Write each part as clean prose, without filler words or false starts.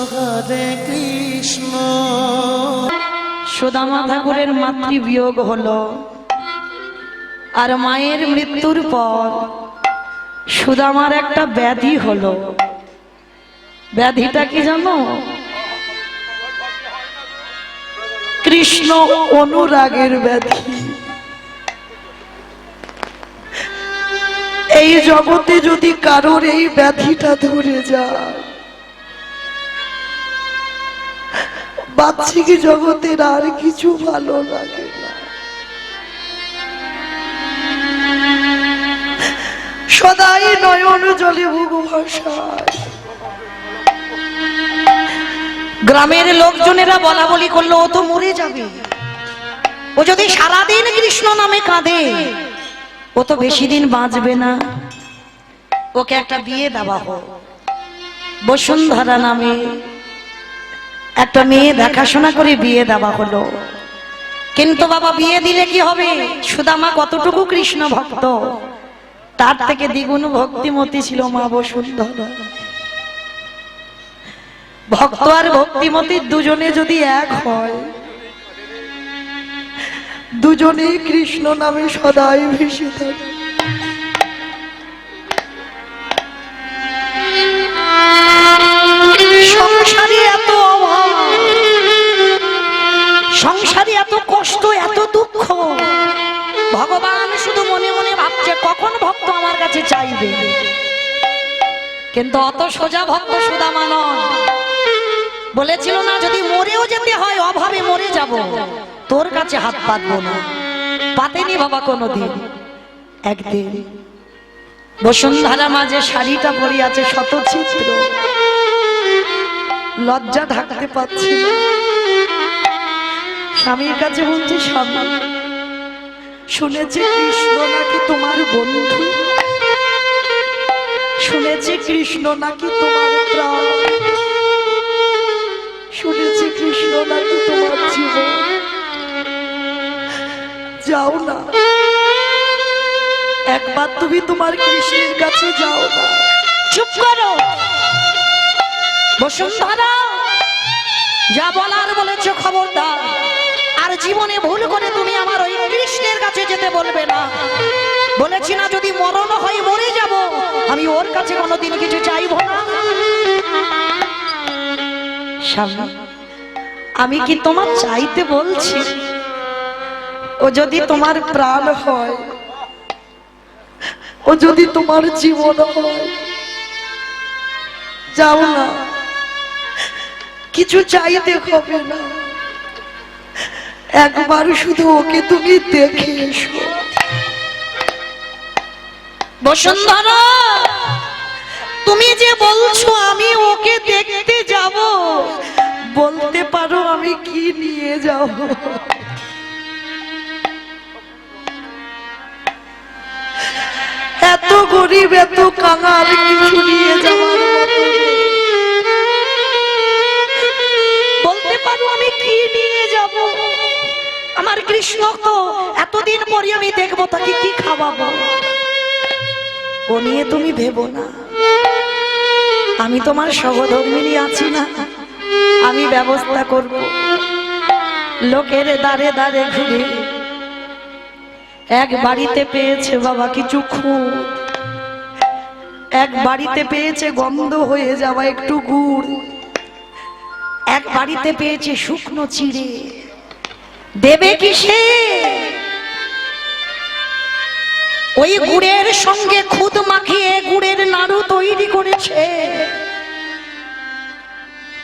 হরে কৃষ্ণ। সুদামা ঠাকুরের মাতৃবিয়োগ হলো, আর মায়ের মৃত্যুর পর সুদামার একটা ব্যাধি হলো। ব্যাধিটা কি জানো? কৃষ্ণ অনুরাগের ব্যাধি। এই জগতে যদি কারোর এই ব্যাধিটা ধরে যায়, বাহ্যিক জগতের আর কিছু ভালো লাগে না। সদাই নয়ন জলে বুক ভাসায়। গ্রামের লোকজনেরা বলা বলি করলো, ও তো মরে যাবে, ও যদি সারাদিন কৃষ্ণ নামে কাঁদে ও তো বেশি দিন বাঁচবে না, ওকে একটা বিয়ে দেওয়া হোক। বসুন্ধরা নামে একটা মেয়ে দেখাশোনা করে বিয়ে দেওয়া হলো। কিন্তু বাবা, বিয়ে দিলে কি হবে? সুদামা কতটুকু কৃষ্ণ ভক্ত, তার থেকে দ্বিগুণ ভক্তিমতী ছিল মা বসুন্ধরা। ভক্ত আর ভক্তিমতীর দুজনে যদি এক হয়, দুজনেই কৃষ্ণ নামে সদাই ভেসে থাকে। সংসারে এত অভাব, সংসারে এত কষ্ট, এত দুঃখ, ভগবান শুধু মনে মনে ভাবছে কখন ভক্ত আমার কাছে চাইবে। কিন্তু অত সোজা ভক্ত সুদামা নয়। বলেছিল না, যদি মরেও যেতে হয়, অভাবে মরে যাব, তোর কাছে হাত পাতবো না। পাতেনি বাবা কোনোদিন। একদিন বসুন্ধরা মাঝে শাড়িটা পরে আছে শতচিত্র, লজ্জা ঢাকতে পারছি না। স্বামীর কাছে বলছে, স্বামী, শুনেছি কৃষ্ণ নাকি তোমার বন্ধু, শুনেছি কৃষ্ণ নাকি তোমার প্রাণ, শুনেছি কৃষ্ণ নাকি তোমার জীবন। যাও না, একবার তুমি তোমার কৃষ্ণের কাছে যাও না। চুপ করো বসুন্ধরা, যা বলার বলেছো খবরদার। আর জীবনে ভুল করে তুমি আমার ওই কৃষ্ণের কাছে যেতে বলবে না। বলেছি না, যদি মরণ হয় মরে যাব, আমি ওর কাছে কোনোদিন কিছু চাইব না। স্বামী, আমি কি তোমার চাইতে বলছি? ও যদি তোমার প্রাণ হয়, ও যদি তোমার জীবন হয়, যাও না, কিছু চাইতে হবে না, একবার শুধু ওকে তুমি দেখে এসো। বসুন্ধরা, তুমি যে বলছো আমি ওকে দেখতে যাব, বলতে পারো আমি কি নিয়ে যাব? এত গরিব, এত কাঙাল, কিছু নিয়ে যাওয়ার মতো নেই। বলতে পারো আমি কি নিয়ে যাব? আমার কৃষ্ণ তো এতদিন পরে আমি দেখবো, তাকে কি খাওয়াবো? ও নিয়ে তুমি ভেবো না, আমি তোমার সহধর্মিনী আছি না, আমি ব্যবস্থা করব। লোকের দাঁড়ে দাঁড়ে ঘুরে এক বাড়িতে পেয়েছে বাবা কিছু খুদ, এক বাড়িতে পেয়েছে গন্ধ হয়ে যাওয়া একটু গুড়, এক বাড়িতে পেয়েছে শুকনো চিড়ে। দেবে কিসে? ওই গুড়ের সঙ্গে খুদ মাখিয়ে গুড়ের নাড়ু তৈরি করেছে।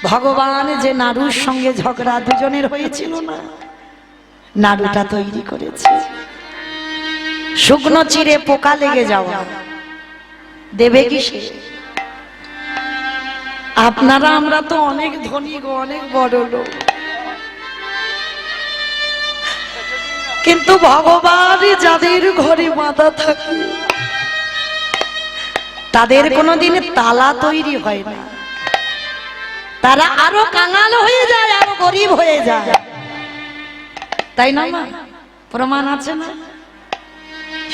ভগবান যে নাড়ুর সঙ্গে ঝগড়া দুজনের হয়েছিল না, নাড়ুটা তৈরি করেছে। শুকনো চিড়ে পোকা লেগে যাওয়া, দেবে কিসে? আপনারা আমরা তো অনেক ধনী গো, অনেক বড় লোক, কিন্তু ভগবান যাদের ঘরে বাঁধা থাকে তাদের কোনোদিন তালা তৈরি হয় না। তারা আরো কাঙাল হয়ে যায়, আরো গরিব হয়ে যায়, তাই না মা? প্রমাণ আছে না?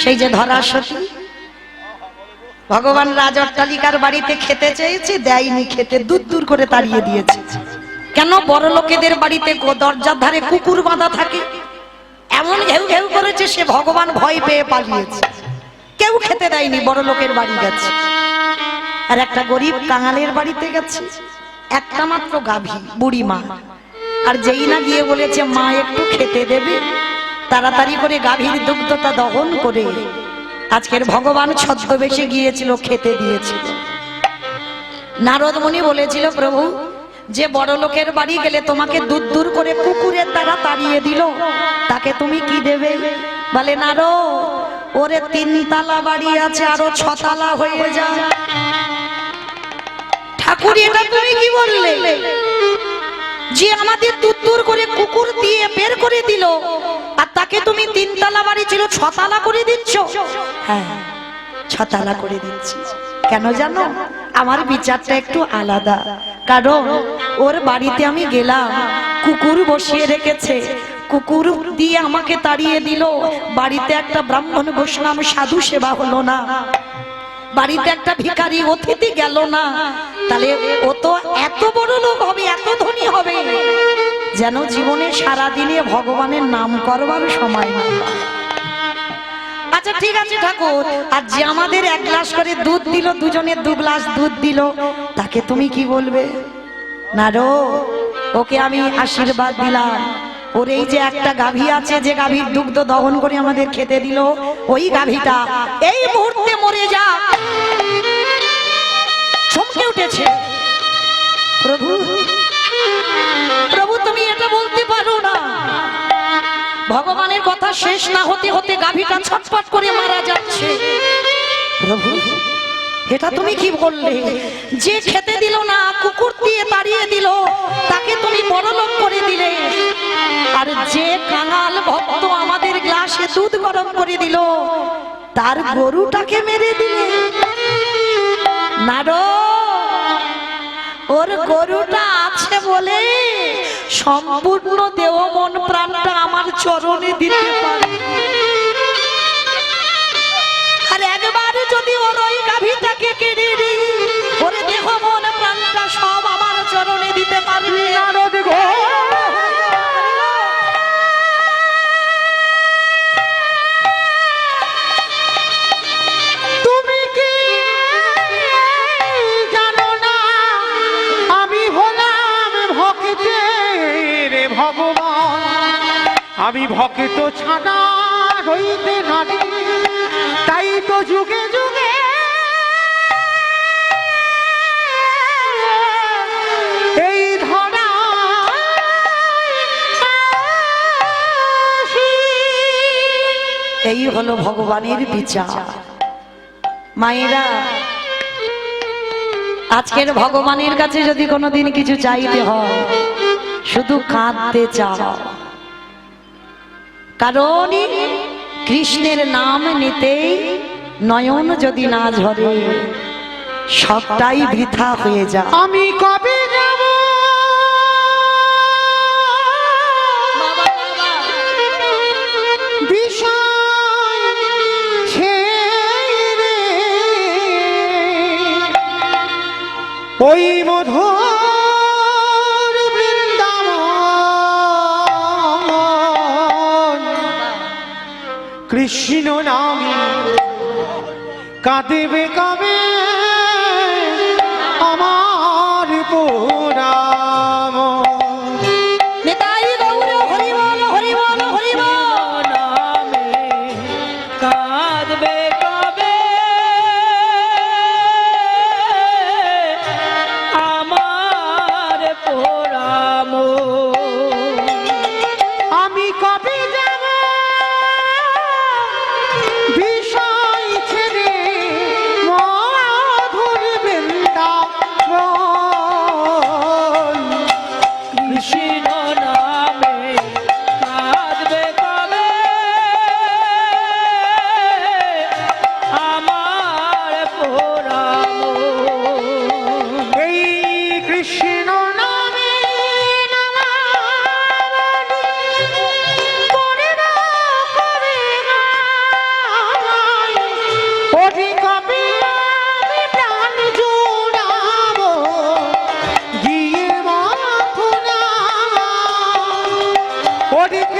সেই যে ধরা সতী, ভগবান রাজ অট্টালিকার বাড়িতে খেতে চেয়েছে, দেয়নি খেতে, দূর দূর করে তাড়িয়ে দিয়েছে। কেন? বড় লোকেদের বাড়িতে দরজার ধারে কুকুর বাঁধা থাকে, এমন ঘেউ ঘেউ করেছে সে ভগবান ভয় পেয়ে পালিয়েছে, কেউ খেতে দেয়নি, বড় লোকের বাড়ি গেছে। আর একটা গরিব কাঙালের বাড়িতে গেছে, একটা মাত্র গাভী, বুড়ি মা। আর যেই না গিয়ে বলেছে মা একটু খেতে দেবে, তাড়াতাড়ি করে গাভীর দুগ্ধটা দহন করে আজকের ভগবান ছদ্মবেশে গিয়েছিল, খেতে দিয়েছিল। নারদ মুনি বলেছিল, প্রভু যে বড় লোকের বাড়ি গেলে তোমাকে দূর দূর করে কুকুরের দ্বারা তাড়িয়ে দিল, তাকে তুমি কি দেবে? বলে, নারদ, ওরে 3 তালা বাড়ি আছে, আরো 6 তালা হয়ে যায়। ঠাকুর, এটা তুমি কি বললে? যে আমাদের দূর দূর করে কুকুর দিয়ে বের করে দিল, আর তাকে তুমি 3 তালা বাড়ি ছিল 6 তালা করে দিচ্ছ? হ্যাঁ, 6 তালা করে দিচ্ছি। কেন জানো? আমার বিচারটা একটু আলাদা। কারণ ওর বাড়িতে আমি গেলাম, কুকুর বসিয়ে রেখেছে, কুকুর দিয়ে আমাকে তাড়িয়ে দিল, বাড়িতে একটা ব্রাহ্মণ বৈষ্ণব সাধু সেবা হলো না, বাড়িতে একটা ভিখারি অতিথি গেল না, তাহলে ও তো এত বড় লোক হবে, এত ধনী হবে, যেন জীবনে সারা দিনে ভগবানের নাম করবার সময় না। আচ্ছা ঠিক আছে ঠাকুর, আর যে আমাদের 1 গ্লাস করে দুধ দিল, দুজনের 2 গ্লাস দুধ দিল, তাকে তুমি কি বলবে? নারদ, ওকে আমি আশীর্বাদ দিলাম, ওর এই যে একটা গাভী আছে, যে গাভীর দুগ্ধ দহন করে আমাদের খেতে দিল, ওই গাভীটা এই মুহূর্তে মরে যা। চমকে উঠেছে, প্রভু, প্রভু তুমি এটা বলতে পারো না? ভগবানের কথা শেষ না হতে হতে গাভীটা ছটফট করে মারা যাচ্ছে। প্রভু, এটা তুমি কি বললে? যে খেতে দিল না, কুকুর দিয়ে তাড়িয়ে দিল, তাকে তুমি বড়লোক করে দিলে, আর যে কাঙাল ভক্ত আমাদের গ্লাসে দুধ গরম করে দিল, তার গরুটাকে মেরে দিলে। নারদ, ওর গরুটা আছে বলে সম্পূর্ণ দেহ মন প্রাণটা আমার চরণে দিতে পারে, আর একবার যদি ওর ওই গাভীটাকে কেড়ে দিই, ওর দেহ মন প্রাণটা সব আমার চরণে দিতে পারবে। নারদ গো, তুমি কি জানো না আমি হলাম ভক্তের ভগবান, আমি ভক্ত ছাড়া হইতে নারী, তাই তো যুগে যুগে এই ধরা এই হলো ভগবানের বিচার। মায়েরা, আজকের ভগবানের কাছে যদি কোনোদিন কিছু চাইতে হয়, শুধু কাঁদতে চাও, কারণ কৃষ্ণের নাম নিতেই নয়ন যদি না ঝরে, সবটাই বৃথা হয়ে যায়। আমি কবে যাব বিষয় ছেড়ে, ওই মধুর বৃন্দাবন, কৃষ্ণ নামে কাঁদেবে কবে আমার পুরাম। নিতাই গৌর হরি বল, হরি বল, হরি বল। নামে কাঁদবে কবে আমার পোড়াম, আমি কবে যাব বিষয় ছেড়ে, মন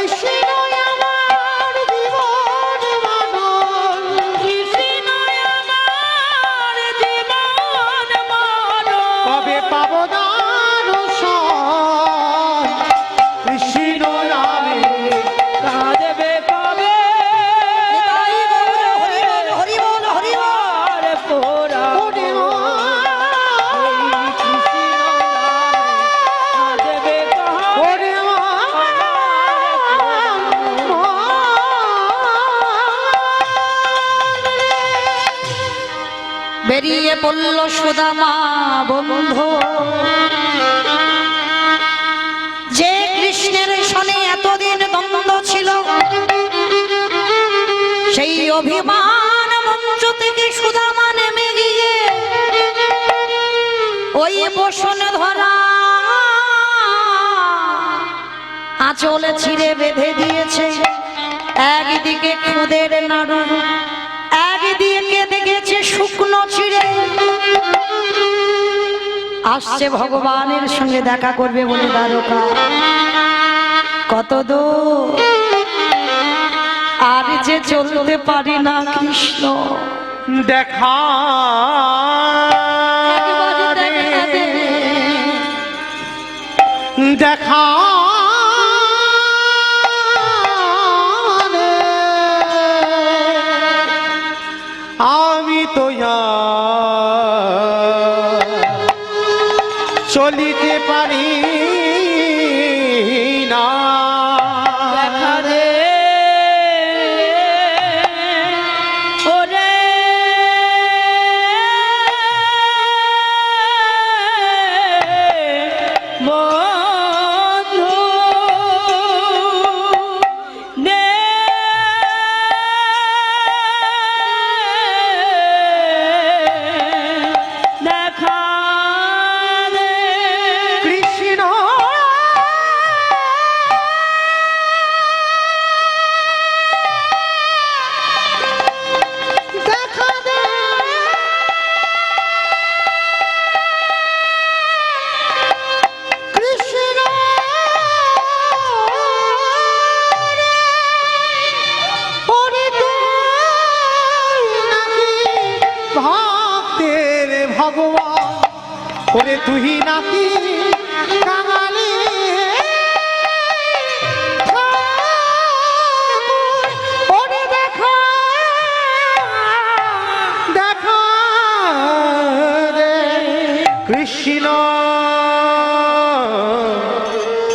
কৃষ্ণ আমার জীবন মানব কৃষ্ণ আমার জীবন মরণ। কবে পাবো দর্শন কৃষ্ণ নামে কাঁদবে কবে নিতাই গৌর হরি বল হরি বল হরি বল। আমার পোড়ামো। ওরে কাঁদবে কবে ওরে বেরিয়ে পড়ল সুদামা বন্ধু, যে কৃষ্ণের সনে এতদিন দ্বন্দ্ব ছিল, সেই অভিমান মঞ্চ থেকে সুদামা নেমে গিয়ে ওই বসন ধরা আঁচল ছিঁড়ে বেঁধে দিয়েছে। একদিকে খুদের নাড়ু, একদিকে দেখেছে শুকনো ছিঁড়ে। আসছে ভগবানের সঙ্গে দেখা করবে বলে দ্বারকা। কত দূর আর যে চলতে পারি না কৃষ্ণ, দেখা দে, দেখা দে। আমি তো চলিতে পারি না। দেখা দে ওরে বন্ধু নে দেখা দে কৃষ্ণ দেখা দে। কৃষ্ণ ওরে তুই নাকি ভক্তের ভগবান, ওরে তুই নাকি কাঙালি ঠাকুর। ওরে দেখা দেখা রে কৃষ্ণ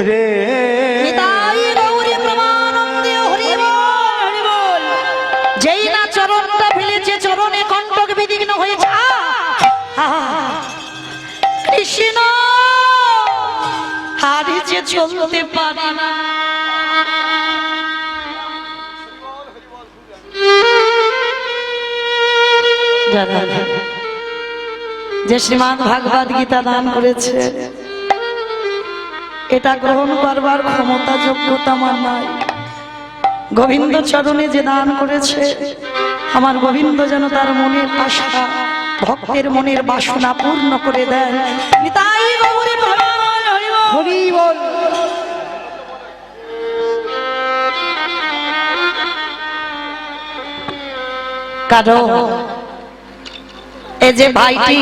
রে। নিতাই গৌরী প্রমানন্দে হরি বল। হরি বল। যেই না চরণটা ফেলেছে, চরণে কণ্টক বিদীর্ণ হয়েছে। কৃষ্ণ হারি যে চলতে পারে না। যে শ্রীমান ভাগবত গীতা দান করেছে, এটা গ্রহণ করবার ক্ষমতা যোগ্যতা আমার নাই। গোবিন্দ চরণে যে দান করেছে, আমার গোবিন্দ যেন তার মনের আশা, ভক্তের মনের বাসনা পূর্ণ করে দেন। নিতাই গৌরী প্রমানন্দে হরি বল। হরি বল। কারণ এই যে ভাইটি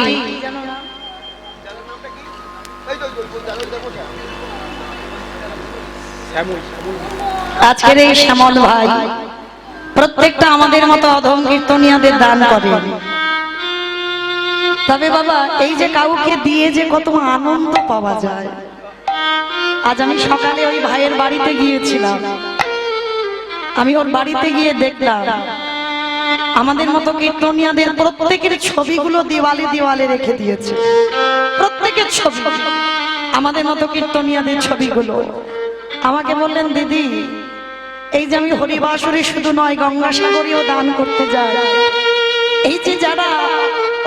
আজকের এই শ্যামল ভাই প্রত্যেকটা আমাদের মতো অধম কীর্তনিয়াদের দান করে। তবে বাবা, এই যে কাউকে দিয়ে যে কত আনন্দ পাওয়া যায়। আজ আমি সকালে ওই ভাইয়ের বাড়িতে গিয়েছিলাম, আমি ওর বাড়িতে গিয়ে দেখলাম আমাদের মতো কীর্তনিয়াদের প্রত্যেকের ছবিগুলো দেওয়ালে দেওয়ালে রেখে দিয়েছে। প্রত্যেকের ছবি, আমাদের মতো কীর্তনিয়াদের ছবিগুলো। আমাকে বললেন, দিদি এই যে আমি হরিবাসরে শুধু নয়, গঙ্গাসাগরেও দান করতে যাই। এই যে যারা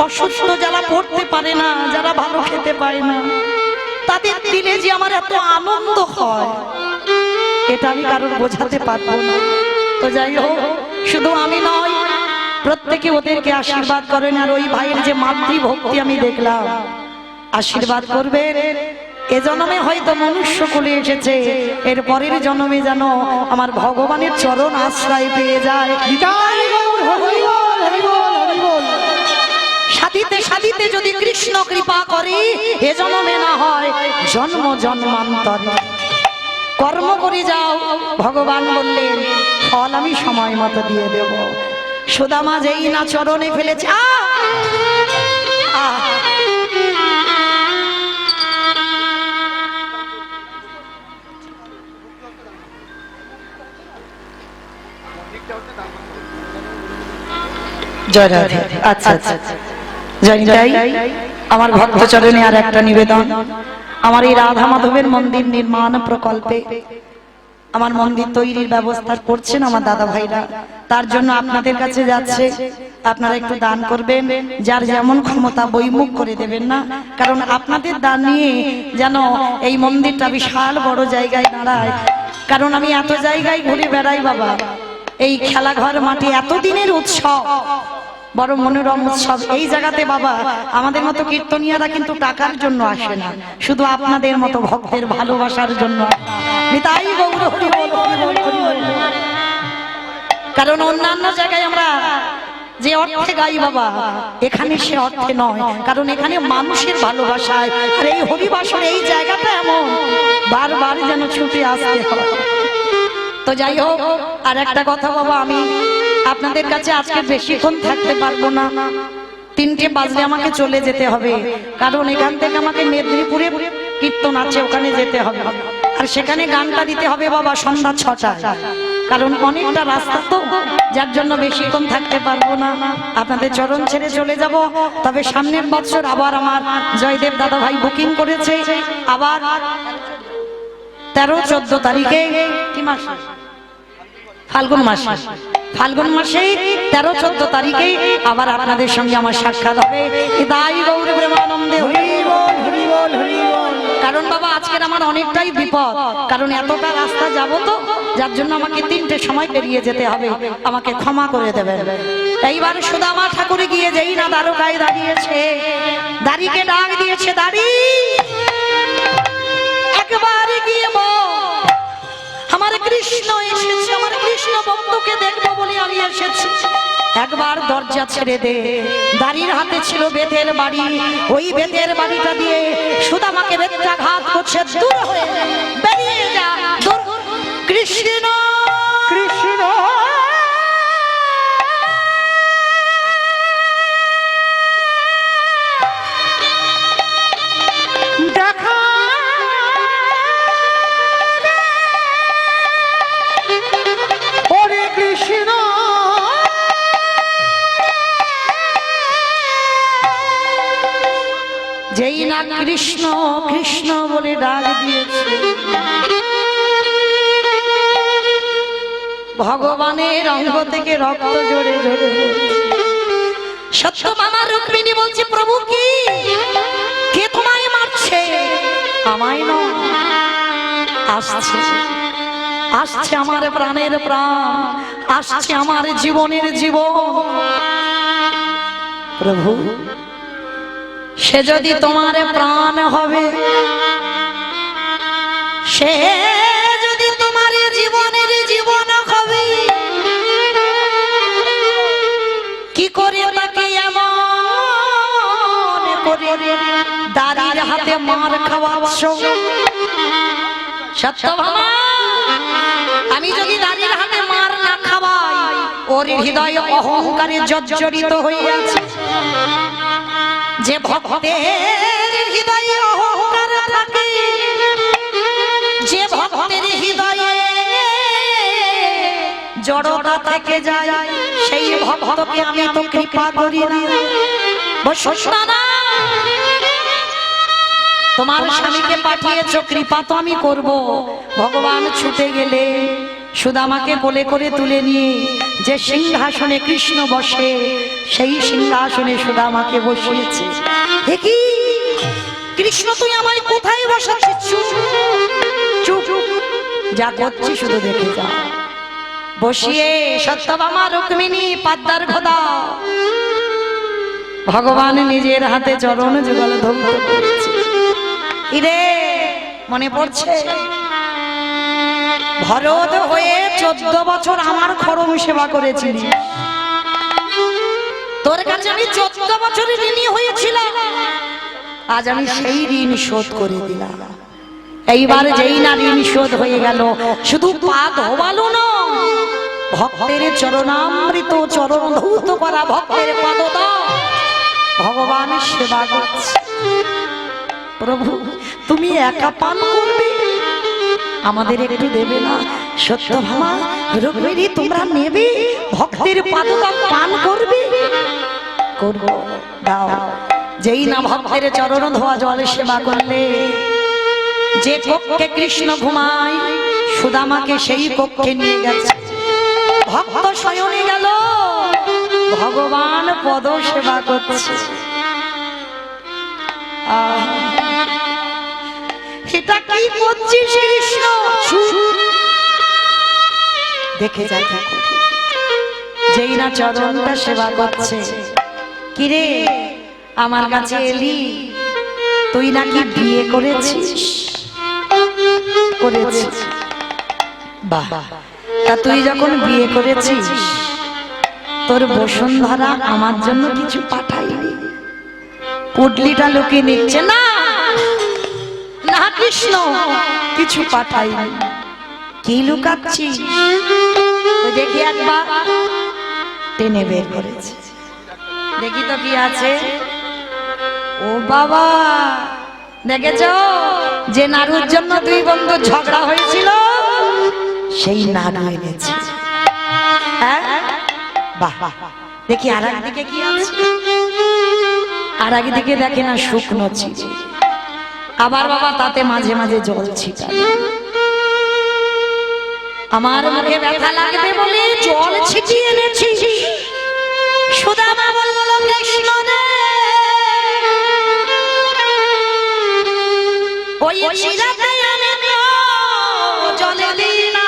অসুস্থ, যারা পড়তে পারে না, যারা ভালো খেতে পারে না, তাদের দিলে যে আমার এত আনন্দ হয়, এটা আমি কারোর বোঝাতে পারবো না। তো যাই হোক, শুধু আমি নয়, প্রত্যেকে ওদেরকে আশীর্বাদ করেন। আর ওই ভাইয়ের যে মাতৃভক্তি আমি দেখলাম, আশীর্বাদ করবেন। এ জন্মে হয়তো মনুষ্য কুলে এসেছে, এর পরের জন্মে যেন আমার ভগবানের চরণ আশ্রয় পেয়ে যায়। নিতাই গৌর হরি বল, হরি বল, হরি বল। সাধিতে সাধিতে যদি কৃষ্ণ কৃপা করে, এ জন্মে না হয় জন্ম জন্মান্তরে কর্ম করে যাও। ভগবান বললেন ফল আমি সময় মতো দিয়ে দেব। সুদামা যেই না চরণে ফেলেছে, জয় রাধে। আচ্ছা আচ্ছা, জয় নিতাই। আমার ভক্ত চরণে আর একটা নিবেদন, আমার এই রাধা মাধবের মন্দির নির্মাণ প্রকল্পে আমার মন্দির তৈরির ব্যবস্থা করছেন আমার দাদা ভাইরা, তার জন্য আপনাদের কাছে যাচ্ছে, আপনারা একটু দান করবেন। যার যেমন ক্ষমতা বইমুখ করে দেবেন না, কারণ আপনাদের দান নিয়ে যেন এই মন্দিরটা বিশাল বড় জায়গায় দাঁড়ায়। কারণ আমি এত জায়গায় ঘুরে বেড়াই বাবা, এই খেলাঘর মাঠে এতদিনের উৎসব, বড় মনোরম উৎসব, এই জায়গাতে বাবা আমাদের মতো কীর্তনিয়ারা কিন্তু টাকার জন্য আসে না, শুধু আপনাদের মতো ভক্তের ভালোবাসার জন্য। নিতাই গৌর হরি বল, হরি বল, হরি বল। কারণ অন্যান্য জায়গায় আমরা যে অর্থে গাই বাবা, এখানে সে অর্থে নয়, কারণ এখানে মানুষের ভালোবাসায়। আর এই হরিবাসর এই জায়গাটা এমন বারবার যেন ছুটে আসতে হয়। তো যাই হোক, আর একটা কথা বাবা, আমি আপনাদের কাছে আজকে বেশিক্ষণ থাকতে পারবো না, 3টে বাজলে আমাকে চলে যেতে হবে, কারণ এখান থেকে আমাকে মেদিনীপুরে কীর্তন আছে, ওখানে যেতে হবে, আর সেখানে গানটা দিতে হবে বাবা সন্ধ্যা 6টায়, কারণ অনেকটা রাস্তা তো, যার জন্য বেশিক্ষণ থাকতে পারবো না। আপনাদের চরণ ছেড়ে চলে যাব। তবে সামনের বছর আবার আমার জয়দেব দাদা ভাই বুকিং করেছে, আবার 13-14 তারিখে, কি মাস? ফাল্গুন মাস, ফাল্গুন মাসে 13-14 তারিখে আবার আপনাদের সঙ্গে আমার সাক্ষাৎ হবে। তাই গৌর প্রেমানন্দে হরি বল, হরি বল, হরি বল। কারণ বাবা আজকের আমার অনেকটাই বিপদ, কারণ এতটা রাস্তা যাব তো, যার জন্য আমাকে 3টে সময় পেরিয়ে যেতে হবে, আমাকে ক্ষমা করে দেবেন। এইবার সুদামা ঠাকুরে গিয়ে যেই না দ্বারকায় দাঁড়িয়েছে, দাড়িকে ডাক দিয়েছে, দাড়ি একবার গিয়ে আমার কৃষ্ণ এসেছে, আমার কৃষ্ণ ভক্তকে দেখবো বলে আমি এসেছি, একবার দরজা ছেড়ে দে। দাড়ির হাতে ছিল বেতের বাড়ি, ওই বেতের বাড়িটা দিয়ে সুদামাকে বেত্রাঘাত করছে, দূর হয়ে বেরিয়ে যা, দূর। কৃষ্ণ কৃষ্ণ দেখা ওরে কৃষ্ণ, যেই না কৃষ্ণ কৃষ্ণ বলে ডাক দিয়েছে, ভগবানের অঙ্গ থেকে রক্ত জড়ে জড়ে সত্যভামা রুক্মিণী বলছে, প্রভু কি, কে তোমায় মারছে? আমায় নয়, আসছে, আসছে আমার প্রাণের প্রাণ, আসছে আমার জীবনের জীবন। প্রভু সে যদি তোমার প্রাণ হবে, সে যদি তোমার জীবনের জীবন হবে, কি করে তাকে এমন করে দাড়ির হাতে মার খাওয়াচ্ছ? সত্যভামা, আমি যদি দাড়ির হাতে মার না খাওয়াই, ওর হৃদয় অহংকারে জর্জরিত হয়ে আছে। যে ভক্তের হৃদয়ে অহংকার থাকে, যে ভক্তের হৃদয়ে জড়তা থেকে যায়, সেই ভক্তকে আমি তো কৃপা করি না। না, তোমার স্বামীকে পাঠিয়েছো, কৃপা তো আমি করব। ভগবান ছুটে গেলে সুদামাকে কোলে করে তুলে নিয়ে যে সিংহাসনে কৃষ্ণ বসে, সেই সিংহাসনে সুদামাকে বসিয়েছে। দেখি কৃষ্ণ, তুই আমায় কোথায় বসাচ্ছিস? চুপ, যা করছি শুধু দেখে যা। বসিয়ে সত্যভামা রুক্মিণী পাদ্দার খোদা, ভগবান নিজের হাতে চরণ যুগল ধৌত করেছে। ইরে মনে পড়ছে? ভরত হয়ে 14 বছর আমার খরম সেবা করেছিলি, তোর কাছে আমি 14 বছর ঋণী হয়েছিলাম, আজ আমি সেই ঋণ শোধ করে দিলাম। এইবার যেই না ঋণ শোধ হয়ে গেল, শুধু পা ধোবালো না, ভক্তের চরণামৃত চরণ ধৌত করা ভক্তের পদতল ভগবান সেবা করছে। প্রভু তুমি একা পান করবে, আমাদের একটু দেবে না? সত্যভামা রুক্মিণী তোমরা নেবে, ভক্তের পাদতল পান করবে? করব, দাও। যেই না ভক্তের চরণ ধোয়া জলে সেবা করলে, যে কক্ষে কৃষ্ণ ঘুমায় সুদামাকে সেই কক্ষে নিয়ে গেছে, ভক্ত শয়নে গেল, ভগবান পদ সেবা করছে। এটা কি করছিস কৃষ্ণ? দেখে যা, যেই না চরণটা সেবা করছে, কিরে আমার কাছে এলি, তুই নাকি বিয়ে করেছিস? করেছিস, বাহ। তা তুই যখন বিয়ে করেছিস, তোর বসুন্ধরা আমার জন্য কিছু পাঠাইনি? পুডলিটা লুকিয়ে নিচ্ছে না, না কৃষ্ণ কিছু পাঠাইনি। কি লুকাচ্ছিস? দেখি একবার টেনে বের করেছে, দেখি তো কি আছে। ও বাবা, দেখেছ যে নাড়ুর জন্য দুই বন্ধু ঝগড়া হয়েছিল, সেই নাড়ু এনেছে। হ্যাঁ, বাহ। দেখি আর একদিকে কি আছে, আর একদিকে দেখে না শুকনো চিড়ে, আবার বাবা তাতে মাঝে মাঝে জল ছিটা। আমার মুখে ব্যথা লাগবে বলে জল ছিটিয়ে এনেছি। সুদামা বলল কৃষ্ণ রে, ওই চিরাতে আমি জলে দিই না,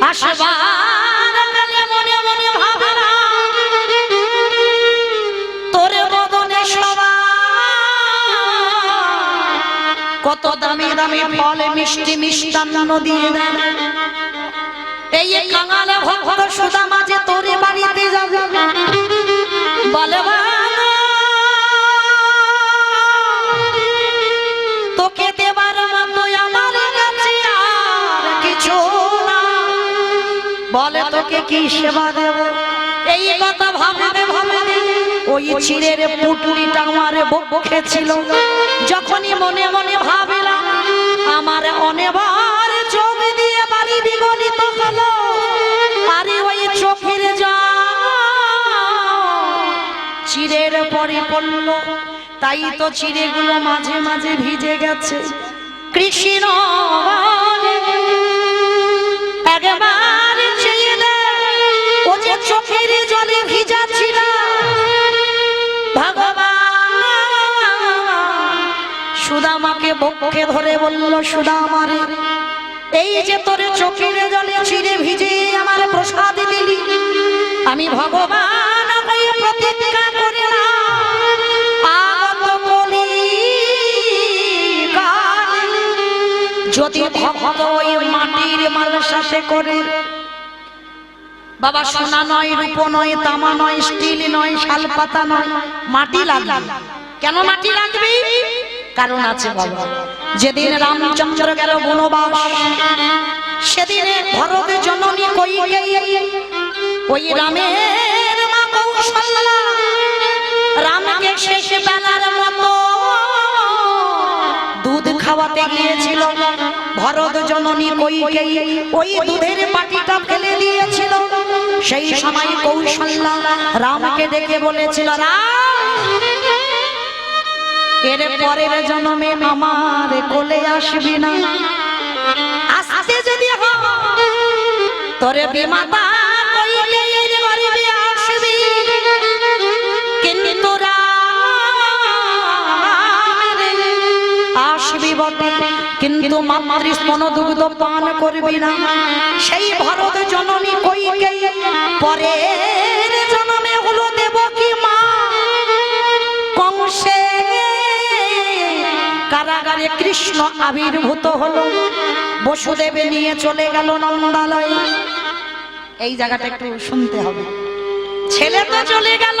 আসবার কালে মনে মনে ভাবনা, তোর বদনে সবা কত দামি দামি ফল মিষ্টি মিষ্টান্ন দিয়ে দেন। এই কাঙাল ভক্ত সুদামা যে তোর বাড়িতে যাবে, বলে তোকে দেবার মতো আমার কাছে আর কিছু না, বলে তোকে কি সেবা দেব? এই কথা ভাবতে ভাবতে ওই চিড়ের পুটলিটা আমার বক্ষে ছিল। যখনই মনে মনে ভাবলাম আমার অনেবার চোখ দিয়ে বাড়ি বিগলিত হলো, আরে ওই চোখের যা চিড়ের পরে পড়ল, তাই তো চিড়েগুলো মাঝে মাঝে ভিজে গেছে। কৃষ্ণ একবার চেয়ে ও যে চোখের জলে ভিজা ছিল, ভগবান সুদামাকে বক্ষে ধরে বলল, সুদামা রে, এই যে তোর চোখের জলে চিড়ে ভিজে আমার প্রসাদ দিলি, আমি ভগবান প্রতিজ্ঞা করে না, যদি ভক্ত ওই মাটির মালের সাথে করে, বাবা সোনা নয়, রূপ নয়, তামা নয়, স্টিল নয়, শালপাতা নয়, মাটি লাগবে। কেন মাটি লাগবে? কারণ আছে বাবা। যেদিন রামচন্দ্র গেল বনবাস, সেদিন ভরত জননী কইকেয়ী ওই রামের মা কৌশল্যা রামকে শেষ বেলার মতো দুধ খাওয়াতে গিয়েছিল। ভরত জননী কইকেয়ী ওই দুধের বাটিটা ফেলে দিয়েছিল। সেই সময় কৌশল্যা রামকে ডেকে বলেছিল, রাম, এর পরের জন্মে আমার কোলে আসবি না, আসতে যদি তোর বিমাতা কইকেয়ীর বাড়িতে আসবি, কিন্তু আসবি বটে, কিন্তু মাতৃ স্তন দুগ্ধ পান করবি না। সেই ভরত জননী কইকেয়ী পরের জন্মে হলো দেবকী মা, কংসের কারাগারে কৃষ্ণ আবির্ভূত হলো, বসুদেব নিয়ে চলে গেল নন্দালয়। এই জায়গাটা একটু শুনতে হবে। ছেলে তো চলে গেল,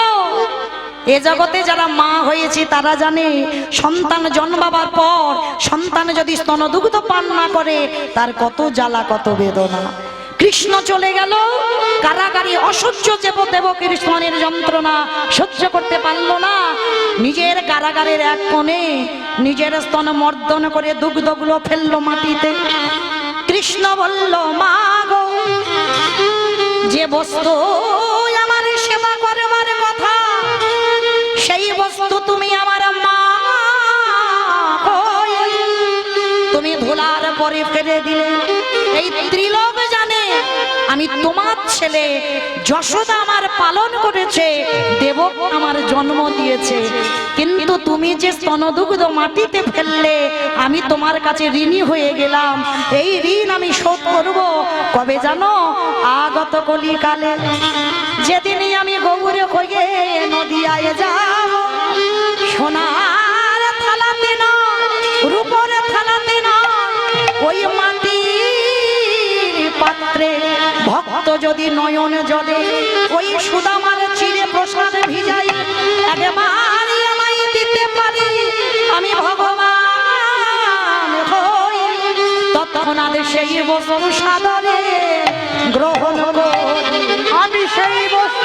এ জগতে যারা মা হয়েছে তারা জানে সন্তান জন্মাবার পর সন্তান যদি স্তনদুগ্ধ পান না করে তার কত জ্বালা কত বেদনা। কৃষ্ণ চলে গেল কারাগারে, অসহ্য দেব কৃষ্ণের যন্ত্রণা সহ্য করতে পারল না। নিজের কারাগারের এক কোণে নিজের স্তন মর্দন করে দুগ্ধগুলো ফেললো মাটিতে। কৃষ্ণ বলল, মা গো, যে বস্তু আমার সেবা করবার কথা সেই বস্তু তুমি আমার মা হয়ে তুমি ধুলার পরে ফেলে দিলে। এই ত্রিলোক জানে আমি তোমার ছেলে, যশোদা আমার পালন করেছে, দেব আমার জন্ম দিয়েছে, কিন্তু তুমি যে স্তনদুগ্ধ মাটিতে ফেললে আমি তোমার কাছে ঋণী হয়ে গেলাম। এই ঋণ আমি শোধ করব কবে জানো? আগত কলিকালে, যেদিনই আমি গৌরে হয়ে নদিয়ায় যাব, সোনার থালাতে না রূপর থালাতে না ওই মাটির পাত্রে ভক্ত যদি নয়ন জলে ওই সুদামার চিরে প্রসাদ ভিজাই একবার আমায় দিতে পারি, আমি ভগবান হই, তৎক্ষণাৎ সেই বস্তু সাদরে গ্রহণ করি। আমি সেই বস্তু